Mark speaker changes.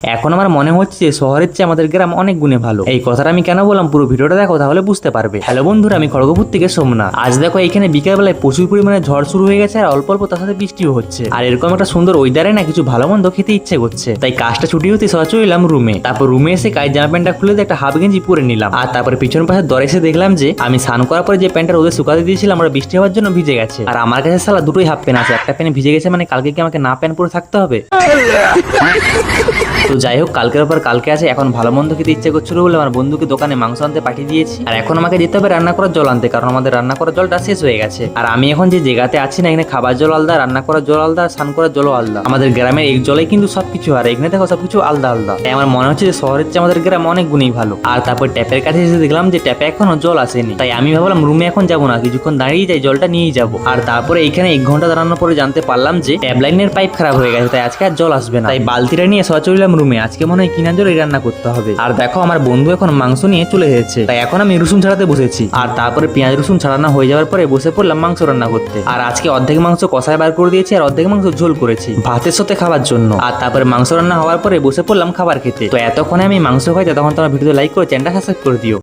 Speaker 1: এখন আমার মনে হচ্ছে যে শহরের চেয়ে আমাদের গ্রাম অনেক গুণে ভালো। এই কথাটা আমি কেন বললাম পুরো ভিডিওটা দেখো, তাহলে বুঝতে পারবে। হ্যালো বন্ধুরা, আমি খড়গপুর থেকে সোমনাথ। আজ দেখো এখানে বিকালবেলায় প্রচুর পরিমাণে ঝড় শুরু হয়ে গেছে আর অল্প অল্প তার সাথে বৃষ্টিও হচ্ছে। আর এরকম একটা সুন্দর ওয়েদারে না কিছু ভালো মন্দ খেতে ইচ্ছে করছে। তাই কাজটা ছুটি হতে চলে এলাম রুমে। তারপর রুমে এসে গায়ে জামা প্যান্টটা খুলে দিয়ে একটা হাফ গেঞ্জি পরে নিলাম। আর তারপরে পিছন পাশে দরে এসে দেখলাম যে আমি স্নান করার পরে যে প্যান্টটা রোদে শুকাতে দিয়েছিলাম ওটা বৃষ্টি হওয়ার জন্য ভিজে গেছে। আর আমার কাছে সালা দুটোই হাফ প্যান্ট আছে, একটা প্যান্ট ভিজে গেছে মানে কালকে কি আমাকে না প্যান্ট পরে থাকতে হবে? তো যাই হোক, কালকের পর কালকে আছে। এখন ভালো মন্দ খেতে ইচ্ছে করছিল বলে আমার বন্ধুকে দোকানে মাংস আনতে পাঠিয়ে দিয়েছি। আর এখন আমাকে যেতে হবে রান্না করার জল আনতে, কারণ আমাদের রান্না করার জলটা শেষ হয়ে গেছে। আর আমি এখন যে জায়গাতে আছি না, এখানে খাবার জল আলাদা, রান্না করার জল আলাদা, স্নান করার জলও আলাদা। আমাদের গ্রামের এক জলে কিন্তু সবকিছু, আর এখানে দেখো সবকিছু আলাদা আলাদা। তাই আমার মনে হচ্ছে যে শহরের চেয়ে আমাদের গ্রাম অনেক গুণেই ভালো। আর তারপর ট্যাপের কাছে এসে দেখলাম যে ট্যাপে এখনো জল আসেনি। তাই আমি ভাবলাম রুমে এখন যাবো না, কিছুক্ষণ দাঁড়িয়ে যাই, জলটা নিয়েই যাবো। আর তারপরে এখানে 1 ঘন্টা দাঁড়ানোর পরে জানতে পারলাম যে ট্যাপ লাইনের পাইপ খারাপ হয়ে গেছে, তাই আজকে আর জল আসবে না। তাই বালতিটা নিয়ে চললাম রুমে। আজকে মনে হয় কিনা জলে রান্না করতে হবে। আর দেখো আমার বন্ধু এখন মাংস নিয়ে চলে এসেছে। তাই এখন আমি রসুন ছাড়াতে বসেছি। আর তারপরে পেঁয়াজ রসুন ছাড়ানো হয়ে যাওয়ার পরে বসে পড়লাম মাংস রান্না করতে। আর আজকে অর্ধেক মাংস কষায় বার করে দিয়েছি আর অর্ধেক মাংস ঝোল করেছি ভাতের সাথে খাবার জন্য। আর তারপরে মাংস রান্না হওয়ার পরে বসে পড়লাম খাবার খেতে। তো এতক্ষণে আমি মাংস খাইতে, তখন তোমার ভিডিও লাইক করে চ্যানেলটা সাবস্ক্রাইব করে দিও।